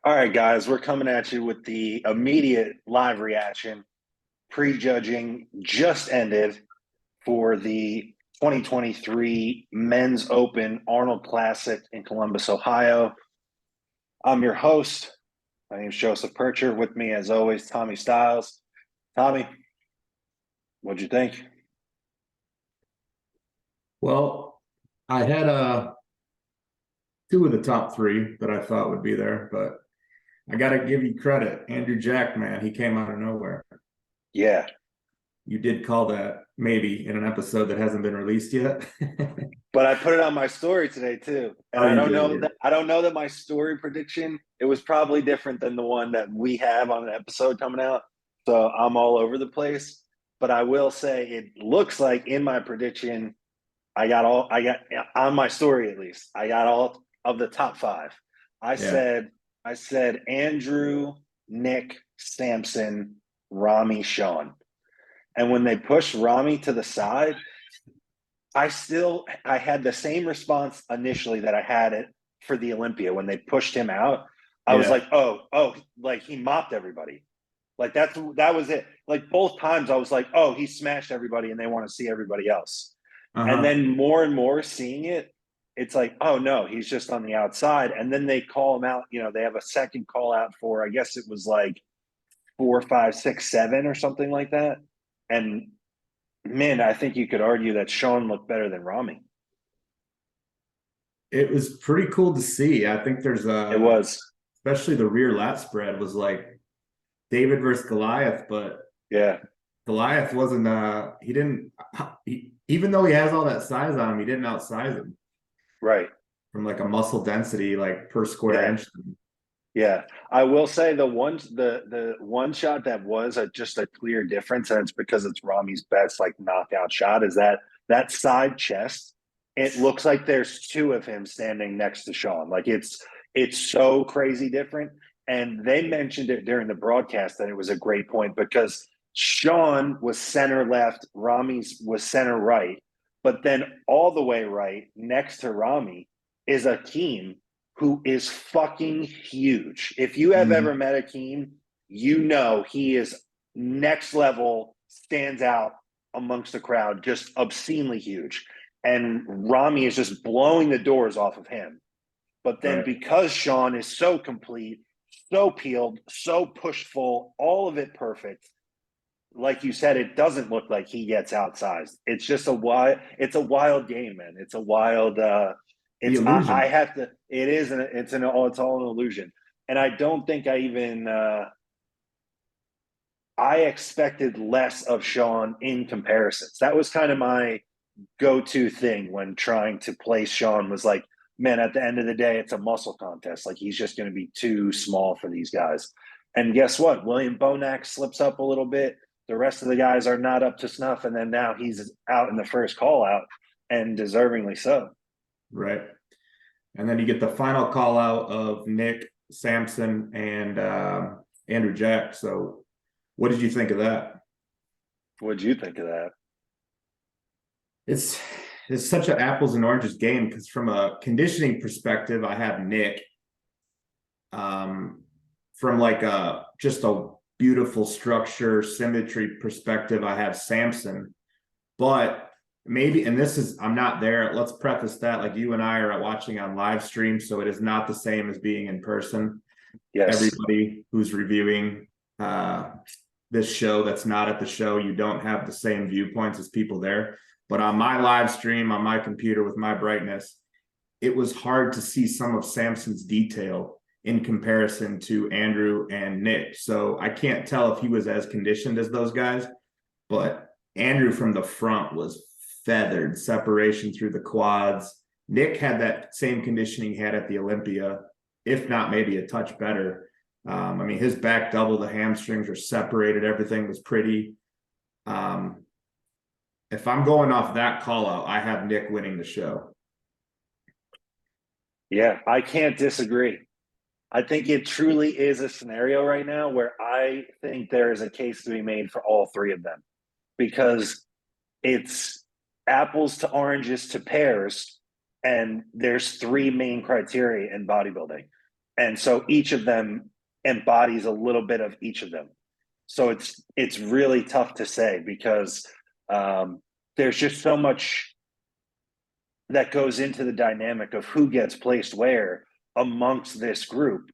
All right, guys, we're coming at you with the immediate live reaction. Prejudging just ended for the 2023 Men's Open Arnold Classic in Columbus, Ohio. I'm your host. My name is Joseph Percher. With me, as always, Tommy Styles. Tommy, what'd you think? Well, I had two of the top three that I thought would be there, but I got to give you credit. Andrew Jack, man, he came out of nowhere. Yeah, You did call that maybe in an episode that hasn't been released yet. but I put it on my story today too, and Oh, I you don't did, know yeah. that my story prediction it was probably different than the one that we have on an episode coming out. So I'm all over the place. But I will say it looks like in my prediction, I got on my story at least. I got all of the top five. I Yeah. said I said Andrew, Nick, Samson, Rami, Sean. And when they pushed Rami to the side, I had the same response initially that I had it for the Olympia when they pushed him out. I was Yeah. like, oh, like he mopped everybody. Like that was it. Like both times I was like, oh, he smashed everybody and they want to see everybody else. And Uh-huh. then more and more seeing it, it's like, oh no, he's just on the outside. And then they call him out, they have a second call out for I guess it was like 4, 5, 6, 7 or something like that. And man, I think you could argue that Sean looked better than Rami. It was pretty cool to see. I think there's It was. especially the rear lat spread was like David versus Goliath, but Yeah. Goliath wasn't he didn't even though he has all that size on him, he didn't outsize him Right. from like a muscle density like per square Yeah. inch. Yeah. I will say the one shot that was just a clear difference, and it's because it's Rami's best like knockout shot, is that side chest. It looks like there's two of him standing next to Sean. Like it's so crazy different. And they mentioned it during the broadcast that it was a great point because Sean was center left, Rami's was center right, but then all the way right next to Rami is Akeem, who is fucking huge. If you have ever Mhm. met Akeem, you know he is next level, stands out amongst the crowd, just obscenely huge. And Rami is just blowing the doors off of him. But then Right. because Sean is so complete, so peeled, so pushed full, all of it perfect, like you said, it doesn't look like he gets outsized. It's a wild game, man. It's a wild The I illusion. have to it is an it's all an illusion. And I don't think I even I expected less of Sean in comparisons. That was kind of my go-to thing when trying to place Sean was like, man, at the end of the day, it's a muscle contest. Like he's just going to be too small for these guys. And guess what? William Bonac slips up a little bit. The rest of the guys are not up to snuff. And then now he's out in the first call out and deservingly so. Right. And then you get the final call out of Nick, Samson, and Andrew Jack. So what did you think of that? What'd you think of that? It's it's such an apples and oranges game because from a conditioning perspective, I have Nick. From like a just a beautiful structure, symmetry perspective, I have Samson. But maybe, and this is, I'm not there. Let's preface that like you and I are watching on live stream, so it is not the same as being in person. Yes. Everybody who's reviewing this show that's not at the show, you don't have the same viewpoints as people there. But on my live stream, on my computer with my brightness, it was hard to see some of Samson's detail in comparison to Andrew and Nick. So I can't tell if he was as conditioned as those guys, but Andrew from the front was feathered, separation through the quads. Nick had that same conditioning he had at the Olympia, if not maybe a touch better. I mean, his back double, the hamstrings were separated. Everything was pretty. If I'm going off that call out, I have Nick winning the show. Yeah, I can't disagree. I think it truly is a scenario right now where I think there is a case to be made for all three of them because it's apples to oranges to pears, and there's three main criteria in bodybuilding. And so each of them embodies a little bit of each of them. So it's really tough to say because there's just so much that goes into the dynamic of who gets placed where amongst this group.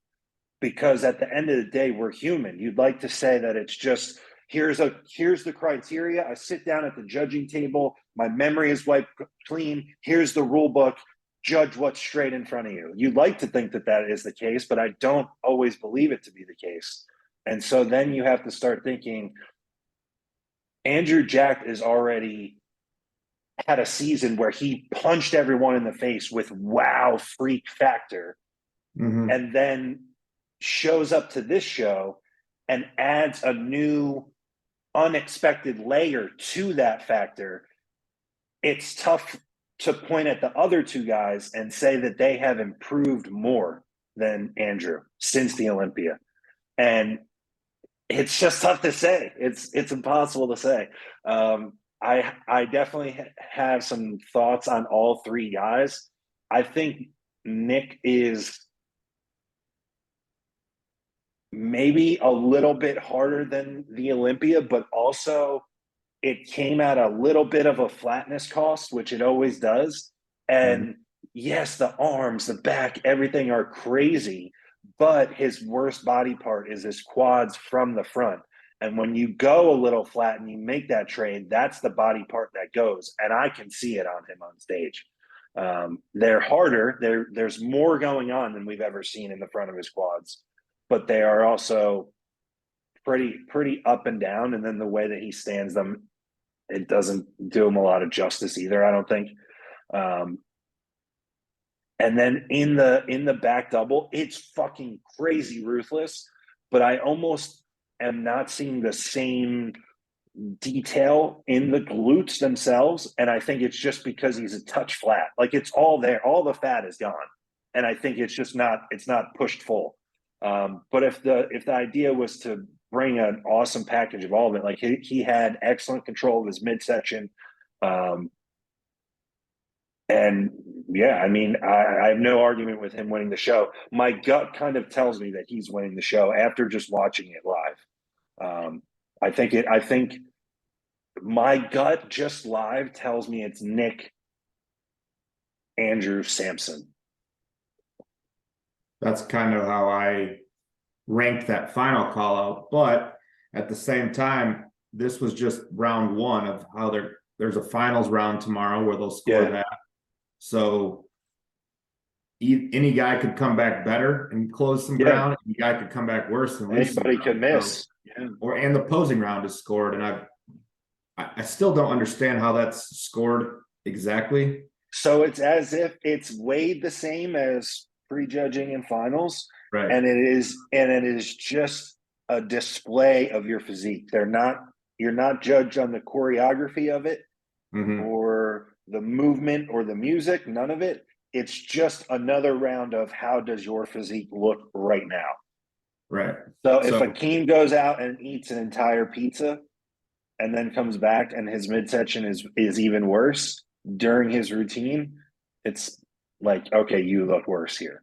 Because at the end of the day, we're human. You'd like to say that it's just here's the criteria. I sit down at the judging table. My memory is wiped clean. Here's the rule book. Judge what's straight in front of you. You'd like to think that that is the case, but I don't always believe it to be the case. And so then you have to start thinking, Andrew Jack is already had a season where he punched everyone in the face with wow freak factor, and then shows up to this show and adds a new unexpected layer to that factor. It's tough to point at the other two guys and say that they have improved more than Andrew since the Olympia. And it's just tough to say. It's impossible to say. I definitely have some thoughts on all three guys. I think Nick is maybe a little bit harder than the Olympia, but also it came at a little bit of a flatness cost, which it always does. And yes, the arms, the back, everything are crazy, but his worst body part is his quads from the front. And when you go a little flat and you make that trade, that's the body part that goes. And I can see it on him on stage. They're harder. There's more going on than we've ever seen in the front of his quads, but they are also pretty up and down. And then the way that he stands them, it doesn't do him a lot of justice either, I don't think. And then in the back double, it's fucking crazy ruthless, but I almost am not seeing the same detail in the glutes themselves. And I think it's just because he's a touch flat. Like it's all there, all the fat is gone. And I think it's just not pushed full. But if the idea was to bring an awesome package of all of it, like he had excellent control of his midsection. And yeah, I mean, I have no argument with him winning the show. My gut kind of tells me that he's winning the show after just watching it live. I think my gut just live tells me it's Nick, Andrew, Samson. That's kind of how I ranked that final call out. But at the same time, this was just round one of how there's a finals round tomorrow where they'll score that. So any guy could come back better and close some ground. Any guy could come back worse and anybody could miss. And the posing round is scored, and I still don't understand how that's scored exactly. So it's as if it's weighed the same as prejudging and finals, right? And it is just a display of your physique. You're not judged on the choreography of it or the movement or the music, none of it. It's just another round of how does your physique look right now. Right. So if Akeem goes out and eats an entire pizza and then comes back and his midsection is even worse during his routine, it's like, okay, you look worse here.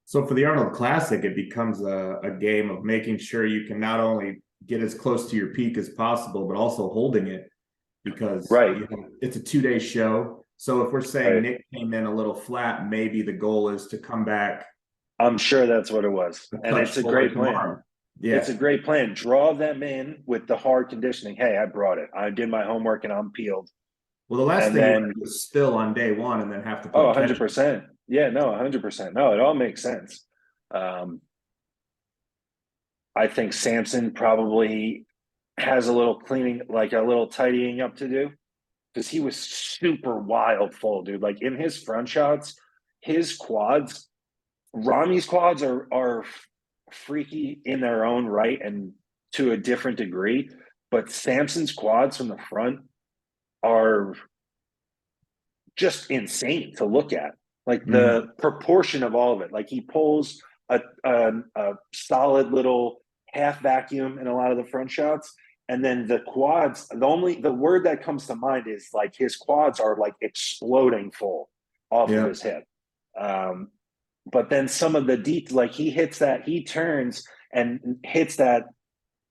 So for the Arnold Classic, it becomes a game of making sure you can not only get as close to your peak as possible, but also holding it, because it's a 2-day show. So if we're saying Nick came in a little flat, maybe the goal is to come back. I'm sure that's what it was. And it's a great plan. Yeah. It's a great plan. Draw them in with the hard conditioning. Hey, I brought it. I did my homework and I'm peeled. Well, the last thing was spill on day one and then have to put 100%. Yeah, no, 100%. No, it all makes sense. I think Samson probably has a little cleaning, like a little tidying up to do, because he was super wild full, dude. Like in his front shots, his quads, Rami's quads are freaky in their own right and to a different degree, but Samson's quads from the front are just insane to look at. Like the proportion of all of it. Like he pulls a solid little half vacuum in a lot of the front shots. And then the quads, the word that comes to mind is like his quads are like exploding full off of his hip. but then some of the deep, like he turns and hits that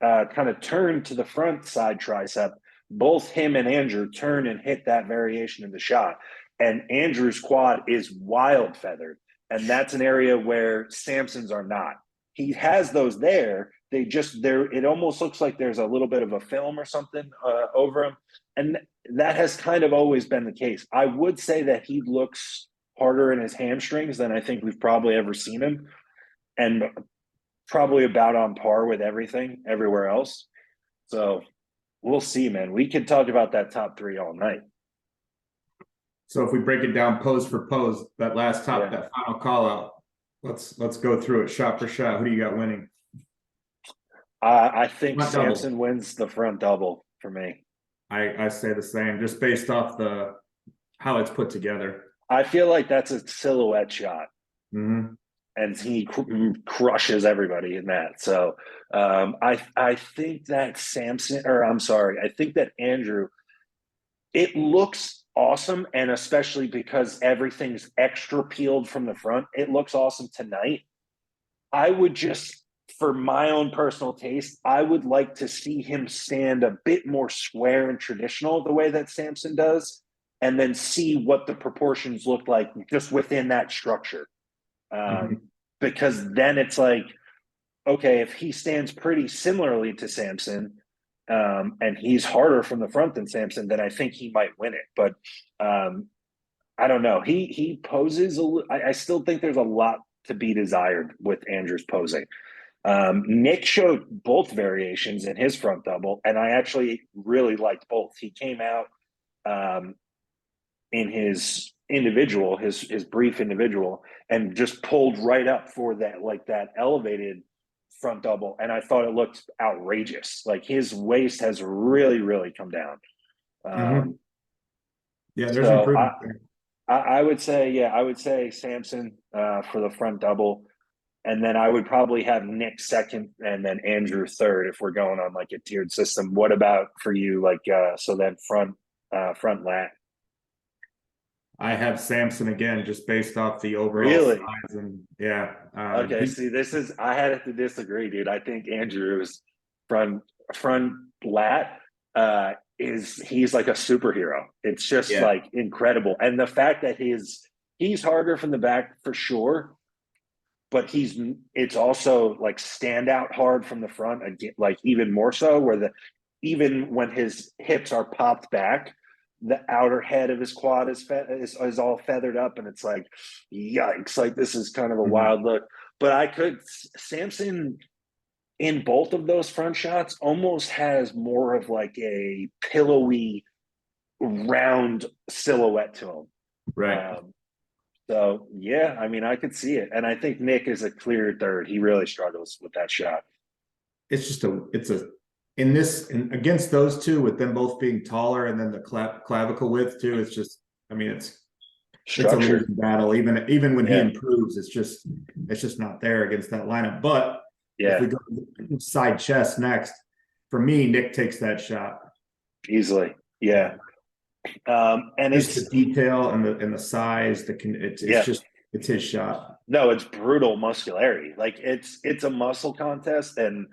kind of turn to the front side tricep. Both him and Andrew turn and hit that variation of the shot. And Andrew's quad is wild feathered. And that's an area where Samson's are not. He has those there. It almost looks like there's a little bit of a film or something over him. And that has kind of always been the case. I would say that he looks harder in his hamstrings than I think we've probably ever seen him. And probably about on par with everything everywhere else. So we'll see, man. We could talk about that top three all night. So if we break it down pose for pose, that final call out, let's go through it shot for shot. Who do you got winning? I think Front Samson double. wins the front double for me. I say the same, just based off how it's put together. I feel like that's a silhouette shot. Mm-hmm. And he crushes everybody in that. So I think that I think that Andrew, it looks awesome. And especially because everything's extra peeled from the front, it looks awesome tonight. I would just, for my own personal taste, I would like to see him stand a bit more square and traditional the way that Samson does, and then see what the proportions look like just within that structure. Because then it's like, okay, if he stands pretty similarly to Samson, and he's harder from the front than Samson, then I think he might win it. But I don't know. He poses. I still think there's a lot to be desired with Andrew's posing. Nick showed both variations in his front double, and I actually really liked both. He came out in his individual, his brief individual, and just pulled right up for that elevated front double, and I thought it looked outrageous. Like his waist has really, really come down. Yeah, there's improvement there. I would say Samson for the front double, and then I would probably have Nick second, and then Andrew third if we're going on like a tiered system. What about for you? So then front lat. I have Samson again, just based off the overall size, and yeah. Okay, I had to disagree, dude. I think Andrew's front lat he's like a superhero. It's just like incredible, and the fact that he's harder from the back for sure, but it's also like standout hard from the front, again, like even more so, where even when his hips are popped back, the outer head of his quad is all feathered up, and it's like, yikes! Like this is kind of a wild look. But Samson in both of those front shots almost has more of like a pillowy, round silhouette to him. Right. So yeah, I mean, I could see it, and I think Nick is a clear third. He really struggles with that shot. It's just against those two, with them both being taller, and then the clavicle width too. It's just, I mean, it's a losing battle. Even when he improves, it's just not there against that lineup. But if we go side chest next, for me, Nick takes that shot easily. Yeah. And it's the detail and the size. It's his shot. No, it's brutal muscularity. Like it's a muscle contest, and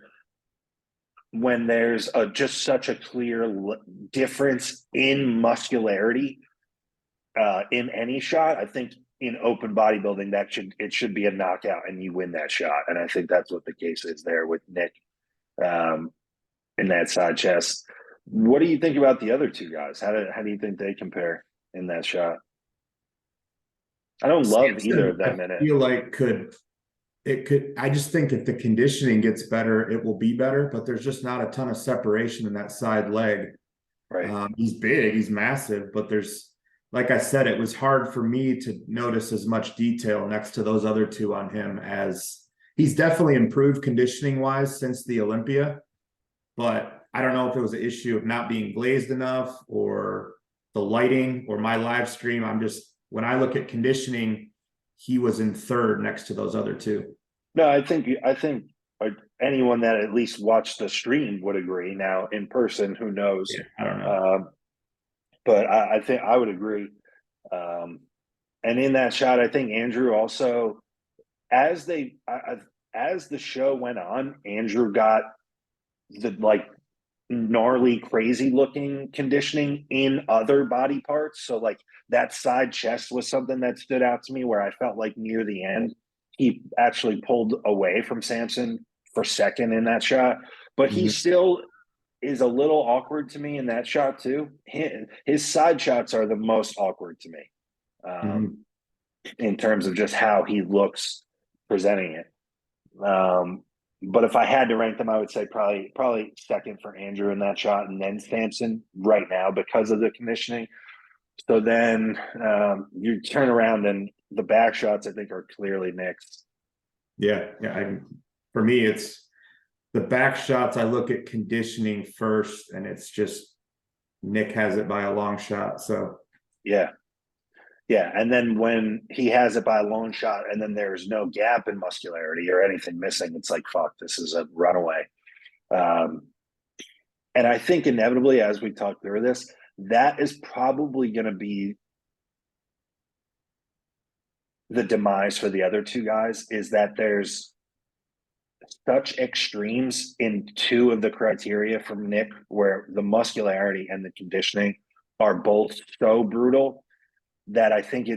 when there's just such a clear difference in muscularity in any shot, I think in open bodybuilding it should be a knockout, and you win that shot. And I think that's what the case is there with Nick in that side chest. What do you think about the other two guys? How do you think they compare in that shot? I don't love either of them in it. I feel like I just think if the conditioning gets better, it will be better, but there's just not a ton of separation in that side leg. Right. He's big, he's massive, but like I said, it was hard for me to notice as much detail next to those other two on him, as he's definitely improved conditioning wise since the Olympia, but I don't know if it was an issue of not being glazed enough, or the lighting, or my live stream. When I look at conditioning, he was in third next to those other two. No, I think anyone that at least watched the stream would agree. Now in person, who knows? Yeah, I don't know. But I think I would agree. And in that shot, I think Andrew also as as the show went on, Andrew got the like gnarly, crazy looking conditioning in other body parts. So like that side chest was something that stood out to me where I felt like near the end he actually pulled away from Samson for second in that shot, but he Mhm. still is a little awkward to me in that shot too. His side shots are the most awkward to me, Mhm. in terms of just how he looks presenting it. But if I had to rank them, I would say probably second for Andrew in that shot, and then Samson right now because of the conditioning. So then you turn around and the back shots I think are clearly Nick's. Yeah, yeah. For me, it's the back shots. I look at conditioning first, and it's just Nick has it by a long shot. So Yeah. Yeah. And then when he has it by a long shot and then there's no gap in muscularity or anything missing, it's like, fuck, this is a runaway. Um, and I think inevitably, as we talk through this, that is probably going to be the demise for the other two guys, is that there's such extremes in two of the criteria from Nick, where the muscularity and the conditioning are both so brutal that I think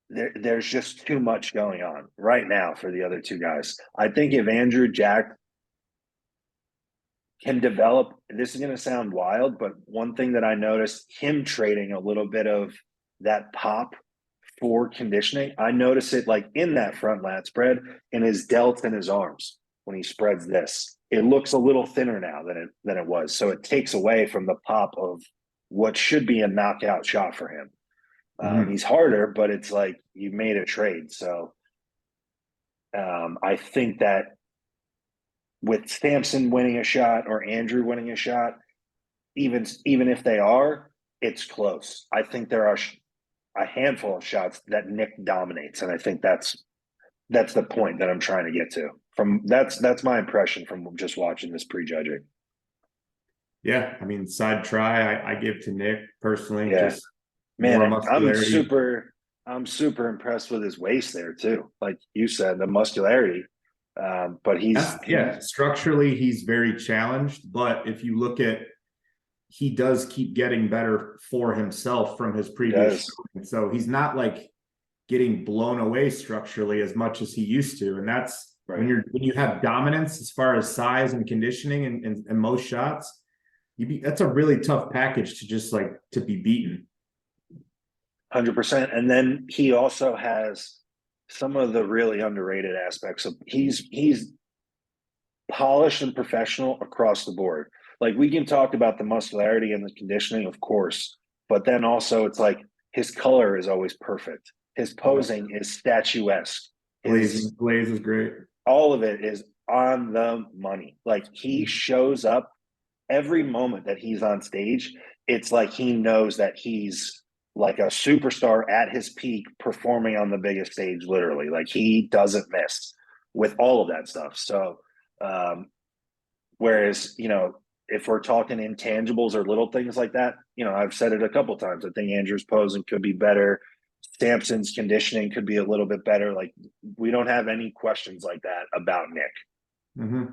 there's just too much going on right now for the other two guys. I think if Andrew Jack can develop, this is going to sound wild, but one thing that I noticed him trading a little bit of that pop for conditioning, I notice it like in that front lat spread in his delts and his arms when he spreads this. It looks a little thinner now than it was. So it takes away from the pop of what should be a knockout shot for him. He's harder, but it's like you made a trade. So I think that with Samson winning a shot or Andrew winning a shot, even if they are, it's close. I think there are a handful of shots that Nick dominates, and I think that's the point that I'm trying to get to. From that's my impression from just watching this prejudging. yeah, I mean, side try I give to Nick personally, Yeah, just more man, muscularity. I'm super impressed with his waist there too. Like you said, the muscularity. But Yeah, structurally he's very challenged, but if you look at, he does keep getting better for himself from his he previous does. showing. So he's not like getting blown away structurally as much as he used to. And that's Right. when you have dominance as far as size and conditioning and most shots, that's a really tough package to just like to be beaten. 100%. And then he also has some of the really underrated aspects of he's polished and professional across the board. Like we can talk about the muscularity and the conditioning, of course, but then also it's like his color is always perfect. His posing is statuesque. His Glaze is great. all of it is on the money. Like he shows up every moment that he's on stage. It's like he knows that he's like a superstar at his peak performing on the biggest stage, literally. Like he doesn't miss with all of that stuff. So whereas, if we're talking intangibles or little things like that, I've said it a couple times. I think Andrew's posing could be better. Sampson's conditioning could be a little bit better. Like we don't have any questions like that about Nick. Mm-hmm.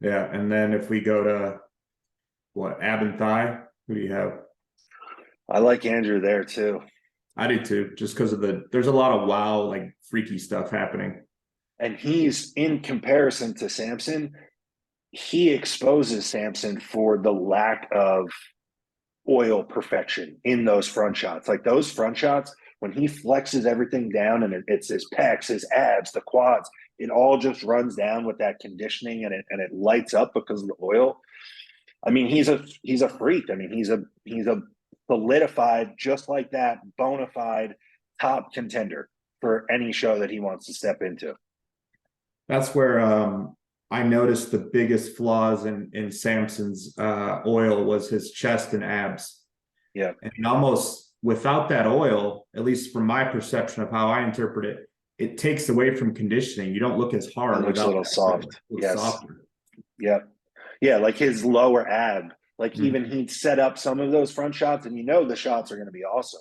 Yeah, and then if we go to what, ab and thigh, who do you have? I like Andrew there too. I do too, just because of there's a lot of wow, like freaky stuff happening. And he's in comparison to Samson, he exposes Samson for the lack of oil perfection in those front shots. Like those front shots, when he flexes everything down and it's his pecs, his abs, the quads, it all just runs down with that conditioning and it lights up because of the oil. I mean, he's a freak. I mean, he's a solidified, just like that, bona fide top contender for any show that he wants to step into. That's where I noticed the biggest flaws in Samson's oil was his chest and abs. Yeah. And almost without that oil, at least from my perception of how I interpret it, it takes away from conditioning. You don't look as hard. It looks a little soft. Yes. Softer. Yeah. Yeah. Like his lower ab, like even he'd set up some of those front shots and the shots are going to be awesome.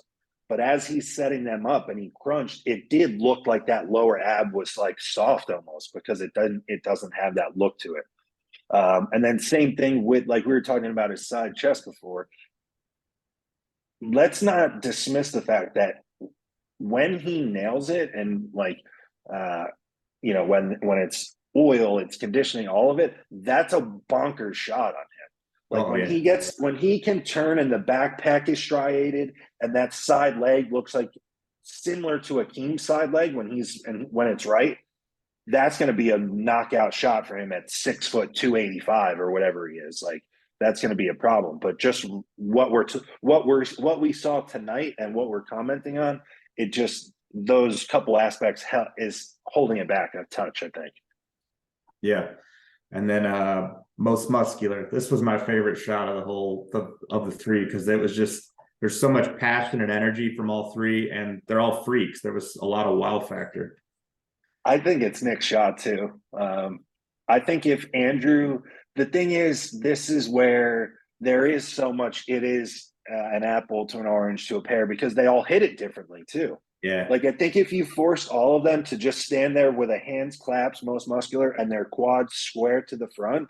But as he's setting them up and he crunched, it did look like that lower ab was like soft almost, because it doesn't have that look to it. And then same thing with, like we were talking about his side chest before. Let's not dismiss the fact that when he nails it, and like when it's oil, it's conditioning, all of it, that's a bonkers shot on him. Like when he can turn and the backpack is striated and that side leg looks like similar to Akeem's side leg when it's right, that's going to be a knockout shot for him at 6 foot 285 or whatever he is. Like, that's going to be a problem. But just what we saw tonight and what we're commenting on, it just, those couple aspects is holding it back a touch, I think. Yeah. And then most muscular. This was my favorite shot of the three, because it was just, there's so much passion and energy from all three, and they're all freaks. There was a lot of wow factor. I think it's Nick's shot too. I think if Andrew, the thing is, this is where there is so much, it is an apple to an orange to a pear, because they all hit it differently too. Yeah. Like, I think if you forced all of them to just stand there with a hands claps, most muscular, and their quads square to the front,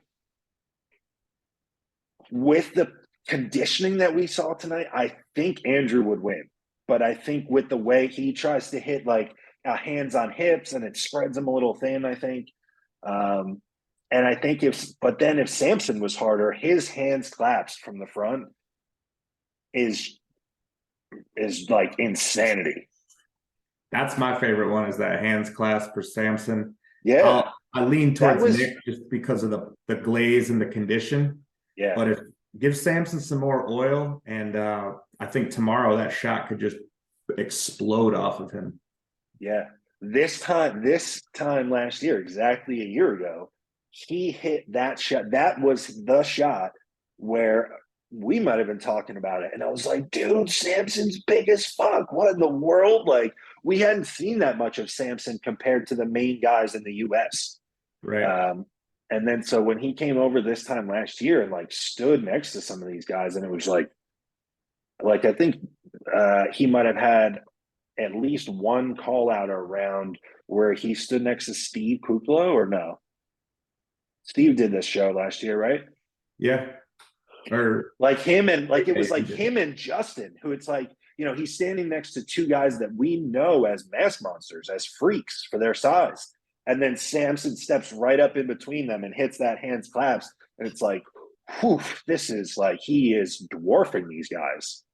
with the conditioning that we saw tonight, I think Andrew would win. But I think with the way he tries to hit like hands on hips and it spreads him a little thin, I think. And I think if Samson was harder, his hands claps from the front is like insanity. That's my favorite one, is that hands clasp for Samson. Yeah. I lean towards Nick just because of the glaze and the condition. Yeah. But give Samson some more oil, and I think tomorrow that shot could just explode off of him. Yeah. This time last year, exactly a year ago, he hit that shot. That was the shot where we might have been talking about it. And I was like, dude, Samson's big as fuck. What in the world? Like, we hadn't seen that much of Samson compared to the main guys in the US. Right. And then so when he came over this time last year and like stood next to some of these guys, and it was like I think he might have had at least one call out around where he stood next to Steve Kuplo, or no? Steve did this show last year, right? Yeah. Or like him and like it was like him and Justin, who it's like, he's standing next to two guys that we know as mass monsters, as freaks for their size. And then Samson steps right up in between them and hits that hands claps. And it's like, whew, this is like, he is dwarfing these guys.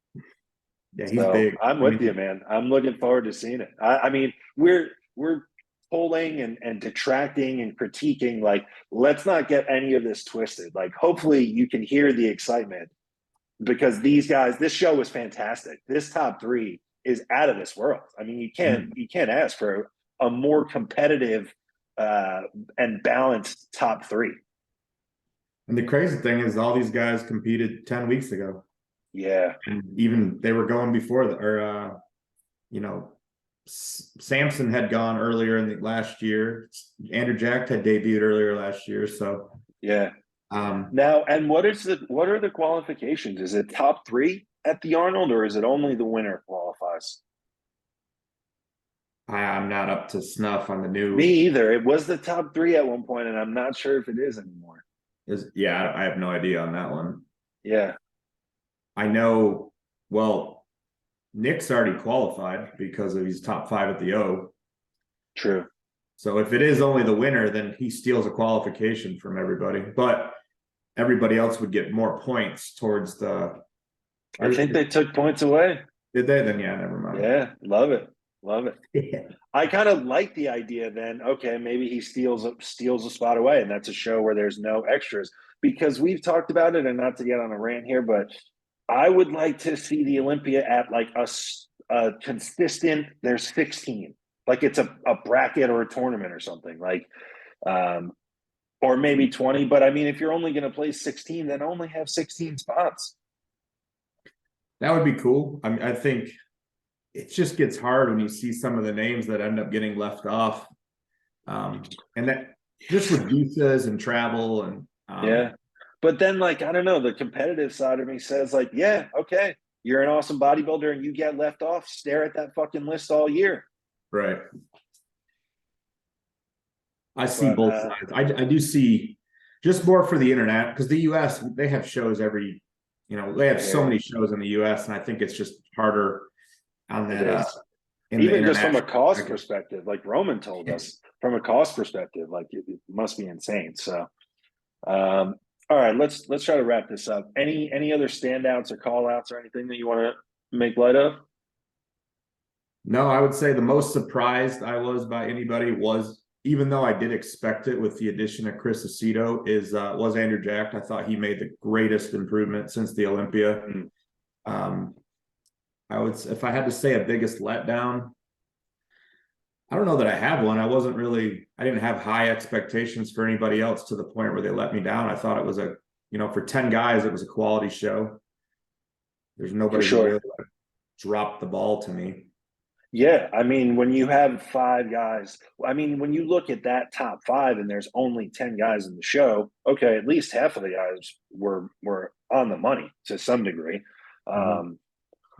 Yeah, he's big. I'm with you, man. I'm looking forward to seeing it. I mean, we're polling and detracting and critiquing. Like, let's not get any of this twisted. Like, hopefully you can hear the excitement, because these guys, this show was fantastic. This top three is out of this world. I mean, you can't ask for a more competitive and balanced top three. And the crazy thing is, all these guys competed 10 weeks ago. Yeah. And even they were going before Samson had gone earlier in the last year. Andrew Jack had debuted earlier last year. So yeah. Now, and what are the qualifications? Is it top three at the Arnold, or is it only the winner qualifies? I'm not up to snuff on the new. Me either. It was the top three at one point, and I'm not sure if it is anymore. I have no idea on that one. Yeah. I know, well, Nick's already qualified because of he's top 5 at the O. True. So if it is only the winner, then he steals a qualification from everybody. But everybody else would get more points towards the. I think they took points away. Did they? Then yeah, never mind. Yeah, love it. Yeah. I kind of like the idea then, okay, maybe he steals a spot away, and that's a show where there's no extras. Because we've talked about it, and not to get on a rant here, but I would like to see the Olympia at like a consistent, there's 16. Like it's a bracket or a tournament or something, like or maybe 20. But I mean, if you're only going to play 16, then only have 16 spots. That would be cool. I mean, I think it just gets hard when you see some of the names that end up getting left off. And that just with visas and travel and yeah. But then, like, I don't know, the competitive side of me says, like, yeah, okay, you're an awesome bodybuilder and you get left off, stare at that fucking list all year. Right. I see But, both sides. I do see just more for the internet, because the US, they have shows every, they have so many shows in the US, and I think it's just harder on that in even the just from a international cost perspective, like Roman told us, from a cost perspective, like it must be insane. So all right, let's try to wrap this up. Any other standouts or call outs or anything that you want to make light of? No, I would say the most surprised I was by anybody was, even though I did expect it with the addition of Chris Aceto, was Andrew Jack. I thought he made the greatest improvement since the Olympia. If I had to say a biggest letdown, I don't know that I have one. I didn't have high expectations for anybody else to the point where they let me down. I thought it was for 10 guys, it was a quality show. There's nobody who really dropped the ball to me. Yeah, I mean, when you have 5 guys, I mean, when you look at that top 5 and there's only 10 guys in the show, okay, at least half of the guys were on the money to some degree. I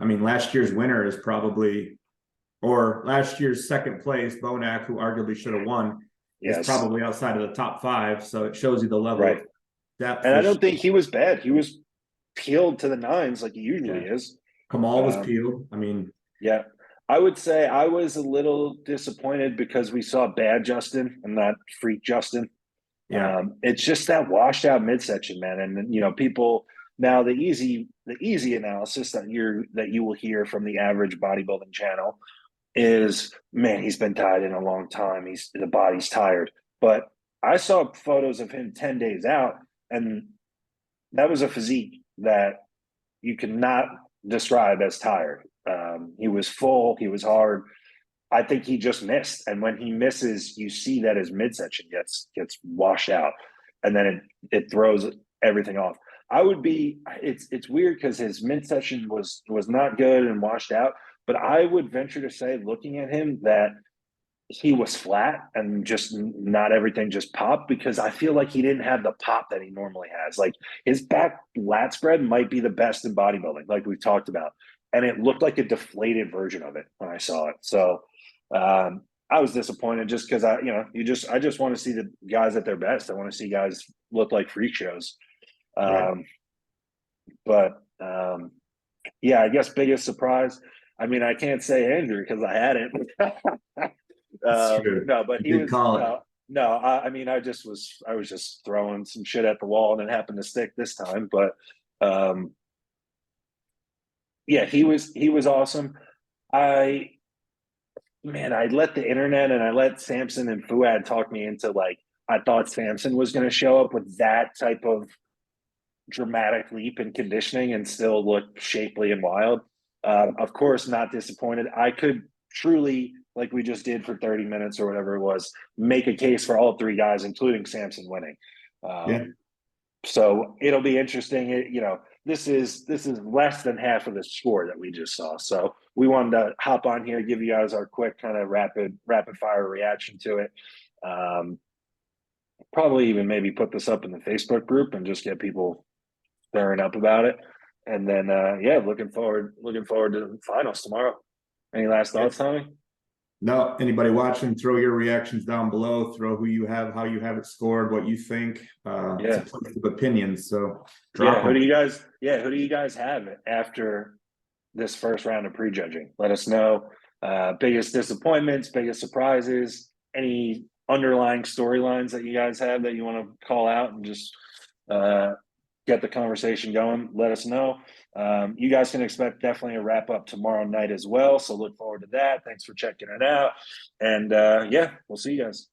mean, last year's winner is probably, or last year's second place, Bonac, who arguably should have won, is probably outside of the top 5. So it shows you the level of depth. And I don't think he was bad. He was peeled to the nines like he usually is. Kamal was peeled. I mean, yeah. I would say I was a little disappointed because we saw bad Justin and not freak Justin. Yeah. It's just that washed out midsection, man. And people now the easy analysis that you will hear from the average bodybuilding channel is, man, he's been tied in a long time. The body's tired. But I saw photos of him 10 days out, and that was a physique that you cannot describe as tired. He was full. He was hard. I think he just missed. And when he misses, you see that his midsection gets washed out, and then it throws everything off. It's weird because his midsection was not good and washed out, but I would venture to say, looking at him, that he was flat and just not everything just popped, because I feel like he didn't have the pop that he normally has. Like his back lat spread might be the best in bodybuilding, like we've talked about. And it looked like a deflated version of it when I saw it. So I was disappointed just because I just want to see the guys at their best. I want to see guys look like freak shows. But yeah, I guess biggest surprise. I mean, I can't say Andrew because I hadn't. No, but he was I mean, I was just throwing some shit at the wall and it happened to stick this time. But yeah, he was awesome. I let the internet and I let Samson and Fuad talk me into, like, I thought Samson was going to show up with that type of dramatic leap in conditioning and still look shapely and wild. Of course, not disappointed. I could truly, like we just did for 30 minutes or whatever it was, make a case for all 3 guys, including Samson, winning. So it'll be interesting. This is less than half of the score that we just saw. So we wanted to hop on here, give you guys our quick kind of rapid fire reaction to it. Probably even maybe put this up in the Facebook group and just get people stirring up about it. And then looking forward to the finals tomorrow. Any last thoughts, Tommy? No, anybody watching, throw your reactions down below, throw who you have, how you have it scored, what you think. It's a place of opinions. So who do you guys have after this first round of prejudging? Let us know. Biggest disappointments, biggest surprises, any underlying storylines that you guys have that you want to call out and just get the conversation going. Let us know. You guys can expect definitely a wrap up tomorrow night as well. So look forward to that. Thanks for checking it out. And we'll see you guys.